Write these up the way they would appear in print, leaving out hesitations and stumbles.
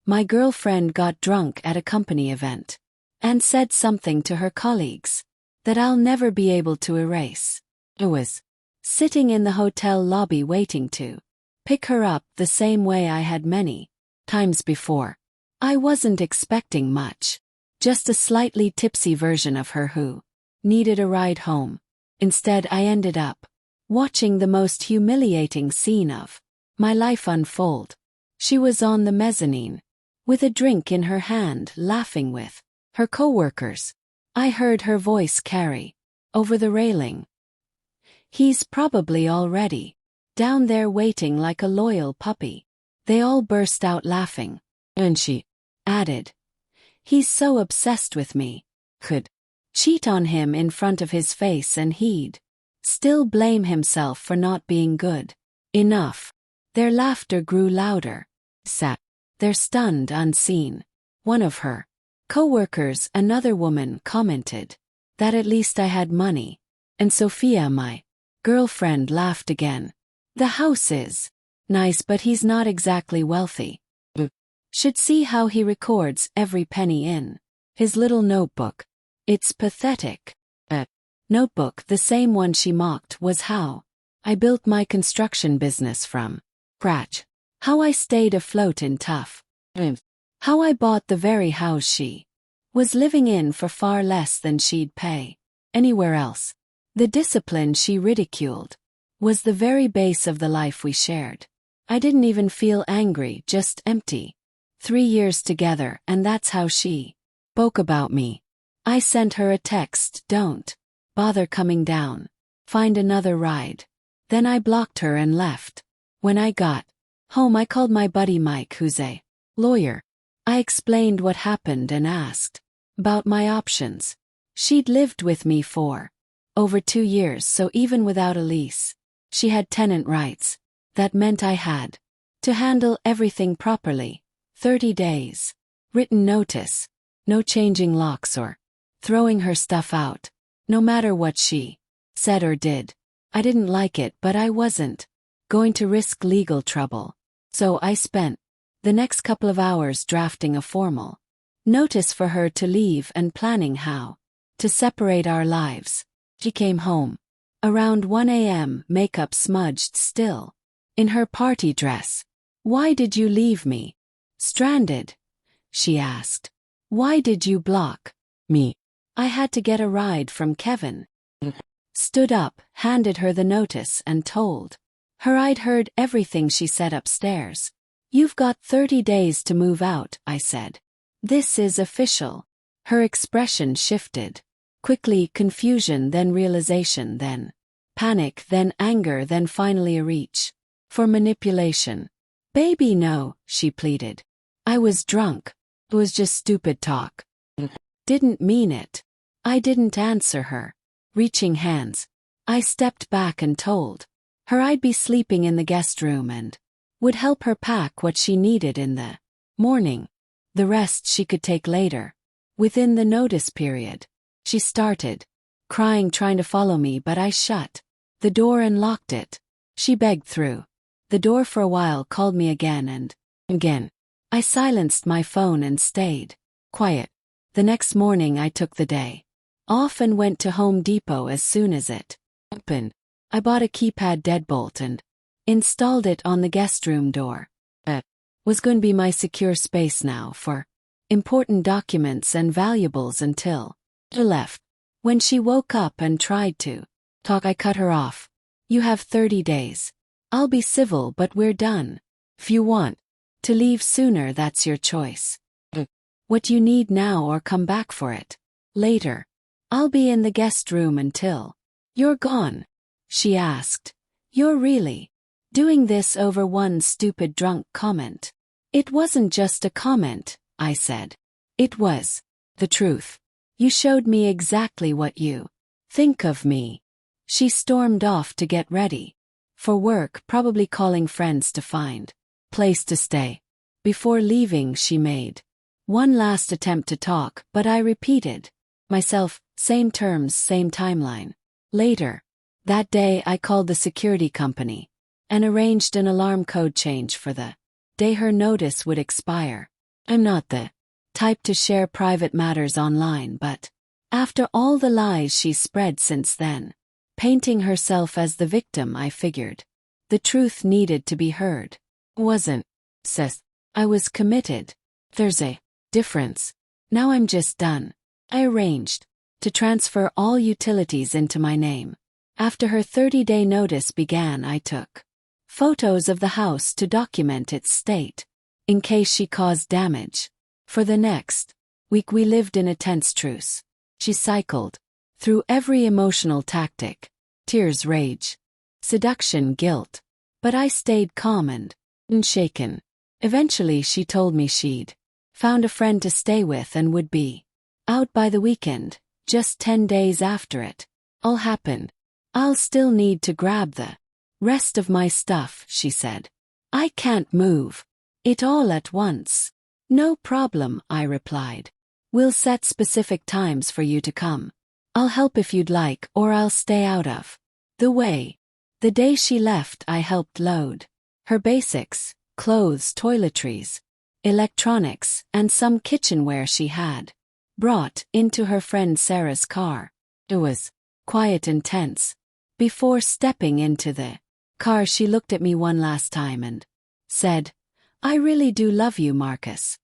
My girlfriend got drunk at a company event and said something to her colleagues that I'll never be able to erase. I was sitting in the hotel lobby waiting to pick her up the same way I had many times before. I wasn't expecting much, just a slightly tipsy version of her who needed a ride home. Instead, I ended up watching the most humiliating scene of my life unfold. She was on the mezzanine, with a drink in her hand, laughing with her coworkers. I heard her voice carry over the railing. "He's probably already down there waiting like a loyal puppy." They all burst out laughing, and she added, "He's so obsessed with me. Could cheat on him in front of his face and he'd still blame himself for not being good enough." Their laughter grew louder. Sat there stunned, unseen. One of her coworkers, another woman, commented that at least I had money, and Sophia, my girlfriend, laughed again. "The house is nice, but he's not exactly wealthy. Should see how he records every penny in his little notebook. It's pathetic." A notebook, the same one she mocked, was how I built my construction business from scratch. How I stayed afloat in tough times. How I bought the very house she was living in for far less than she'd pay anywhere else. The discipline she ridiculed was the very base of the life we shared. I didn't even feel angry, just empty. 3 years together, and that's how she spoke about me. I sent her a text, "Don't bother coming down. Find another ride." Then I blocked her and left. When I got home, I called my buddy Mike, who's a lawyer. I explained what happened and asked about my options. She'd lived with me for over 2 years, so even without a lease, she had tenant rights. That meant I had to handle everything properly. 30 days. Written notice. No changing locks or throwing her stuff out, no matter what she said or did. I didn't like it, but I wasn't going to risk legal trouble. So I spent the next couple of hours drafting a formal notice for her to leave and planning how to separate our lives. She came home around 1 a.m., makeup smudged still, in her party dress. "Why did you leave me stranded?" she asked. "Why did you block me?" "I had to get a ride from Kevin." Stood up, handed her the notice, and told her I'd heard everything she said upstairs. "You've got 30 days to move out," I said. "This is official." Her expression shifted quickly, confusion, then realization, then panic, then anger, then finally a reach for manipulation. "Baby, no," she pleaded. "I was drunk. It was just stupid talk. Didn't mean it." I didn't answer her. Reaching hands, I stepped back and told her I'd be sleeping in the guest room and would help her pack what she needed in the morning. The rest she could take later. Within the notice period, she started crying, trying to follow me, but I shut the door and locked it. She begged through the door for a while, called me again and again. I silenced my phone and stayed quiet. The next morning I took the day off and went to Home Depot as soon as it opened. I bought a keypad deadbolt and installed it on the guest room door. It was going to be my secure space now for important documents and valuables until I left. When she woke up and tried to talk, I cut her off. "You have 30 days. I'll be civil, but we're done. If you want to leave sooner, that's your choice. What you need now, or come back for it later. I'll be in the guest room until you're gone." She asked, "You're really doing this over one stupid drunk comment?" "It wasn't just a comment," I said. "It was the truth. You showed me exactly what you think of me." She stormed off to get ready for work, probably calling friends to find place to stay. Before leaving, she made one last attempt to talk, but I repeated myself, same terms, same timeline. Later that day, I called the security company and arranged an alarm code change for the day her notice would expire. I'm not the type to share private matters online, but after all the lies she's spread since then, painting herself as the victim, I figured the truth needed to be heard. Wasn't, sis. I was committed. There's a difference. Now I'm just done. I arranged to transfer all utilities into my name. After her 30-day notice began, I took photos of the house to document its state, in case she caused damage. For the next week we lived in a tense truce. She cycled through every emotional tactic: tears, rage, seduction, guilt. But I stayed calm and unshaken. Eventually she told me she'd found a friend to stay with and would be out by the weekend. Just 10 days after it all happened, I'll still need to grab the rest of my stuff, she said. I can't move it all at once. No problem, I replied. We'll set specific times for you to come. I'll help if you'd like, or I'll stay out of the way. The day she left, I helped load her basics: clothes, toiletries, electronics, and some kitchenware she had brought into her friend Sarah's car. It was quiet and tense. Before stepping into the car, she looked at me one last time and said, I really do love you, Marcus.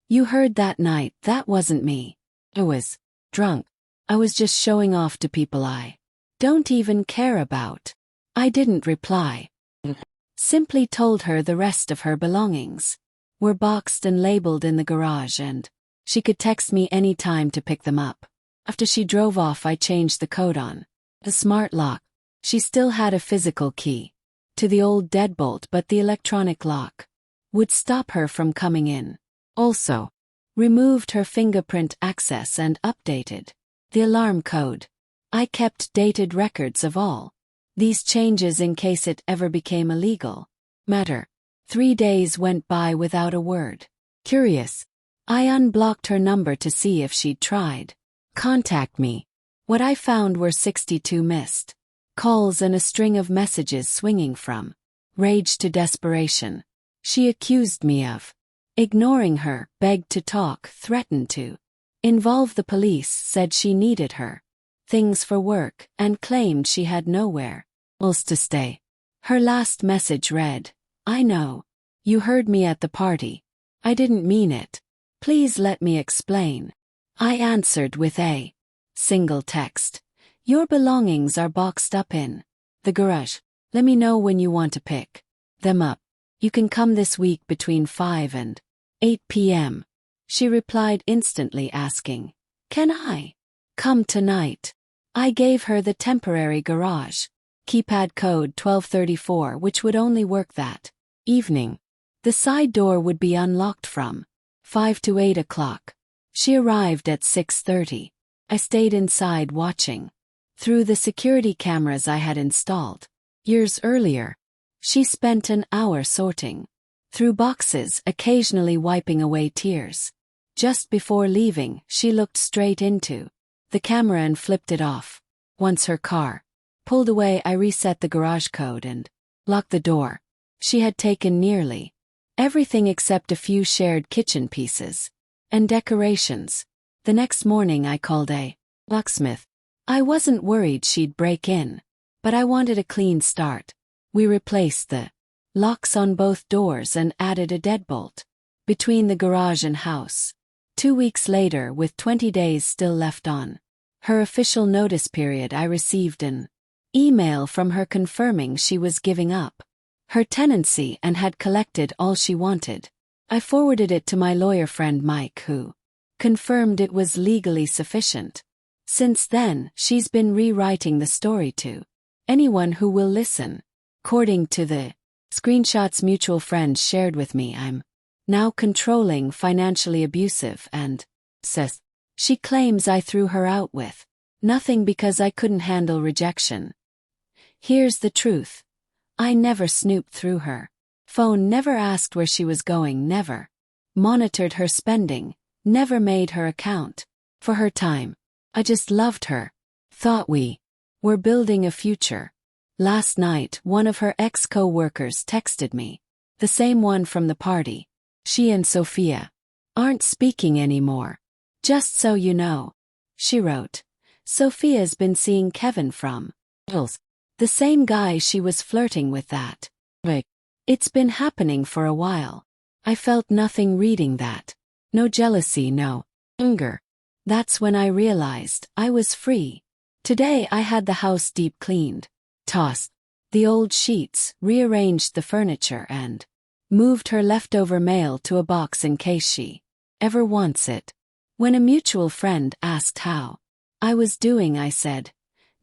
You heard that night, that wasn't me. I was drunk. I was just showing off to people I don't even care about. I didn't reply. Simply told her the rest of her belongings were boxed and labeled in the garage, and she could text me any time to pick them up. After she drove off, I changed the code on the smart lock. She still had a physical key to the old deadbolt, but the electronic lock would stop her from coming in. Also, removed her fingerprint access and updated the alarm code. I kept dated records of all these changes in case it ever became a legal matter. 3 days went by without a word. Curious, I unblocked her number to see if she'd tried contact me. What I found were 62 missed calls and a string of messages swinging from rage to desperation. She accused me of ignoring her, begged to talk, threatened to involve the police, said she needed her things for work, and claimed she had nowhere else to stay. Her last message read, I know you heard me at the party. I didn't mean it. Please let me explain. I answered with a single text. Your belongings are boxed up in the garage. Let me know when you want to pick them up. You can come this week between 5 and 8 p.m. She replied instantly, asking, Can I come tonight? I gave her the temporary garage keypad code 1234, which would only work that evening. The side door would be unlocked from 5 to 8 o'clock. She arrived at 6:30. I stayed inside watching through the security cameras I had installed years earlier. She spent an hour sorting through boxes, occasionally wiping away tears. Just before leaving, she looked straight into the camera and flipped it off. Once her car pulled away, I reset the garage code and locked the door. She had taken nearly everything except a few shared kitchen pieces and decorations. The next morning I called a locksmith. I wasn't worried she'd break in, but I wanted a clean start. We replaced the locks on both doors and added a deadbolt between the garage and house. 2 weeks later, with 20 days still left on her official notice period, I received an email from her confirming she was giving up her tenancy and had collected all she wanted. I forwarded it to my lawyer friend Mike, who confirmed it was legally sufficient. Since then, she's been rewriting the story to anyone who will listen. According to the screenshots mutual friends shared with me, I'm now controlling, financially abusive, and says she claims I threw her out with nothing because I couldn't handle rejection. Here's the truth. I never snooped through her phone, never asked where she was going, never monitored her spending, never made her account for her time. I just loved her, thought we were building a future. Last night, one of her ex-co-workers texted me, the same one from the party. She and Sophia aren't speaking anymore. Just so you know. She wrote. Sophia's been seeing Kevin from the same guy she was flirting with that. It's been happening for a while. I felt nothing reading that. No jealousy, no anger. That's when I realized I was free. Today I had the house deep cleaned, tossed the old sheets, rearranged the furniture and moved her leftover mail to a box in case she ever wants it. When a mutual friend asked how I was doing, I said,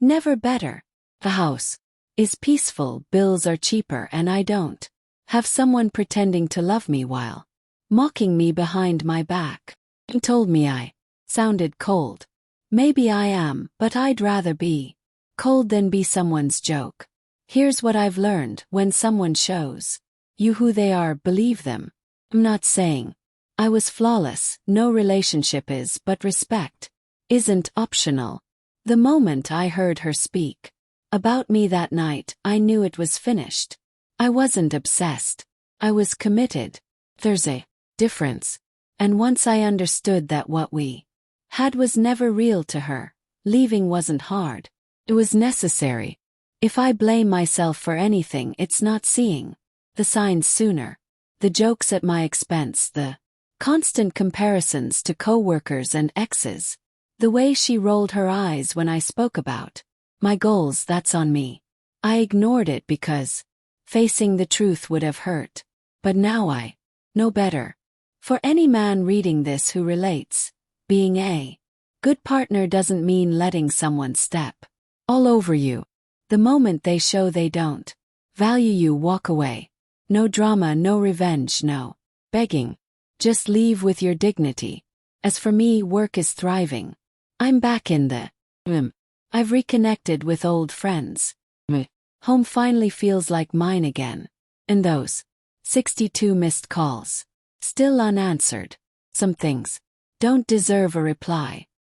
never better. The house is peaceful, bills are cheaper, and I don't have someone pretending to love me while mocking me behind my back. He told me I sounded cold. Maybe I am, but I'd rather be cold than be someone's joke. Here's what I've learned: when someone shows you who they are, believe them. I'm not saying I was flawless, no relationship is, but respect isn't optional. The moment I heard her speak about me that night, I knew it was finished. I wasn't obsessed. I was committed. There's a difference. And once I understood that what we had was never real to her, leaving wasn't hard. It was necessary. If I blame myself for anything, it's not seeing the signs sooner. The jokes at my expense, the constant comparisons to coworkers and exes, the way she rolled her eyes when I spoke about my goals, that's on me. I ignored it because facing the truth would have hurt. But now I know better. For any man reading this who relates, being a good partner doesn't mean letting someone step all over you. The moment they show they don't value you, walk away. No drama, no revenge, no begging. Just leave with your dignity. As for me, work is thriving. I'm back in the I've reconnected with old friends. Home finally feels like mine again. And those 62 missed calls, still unanswered. Some things don't deserve a reply.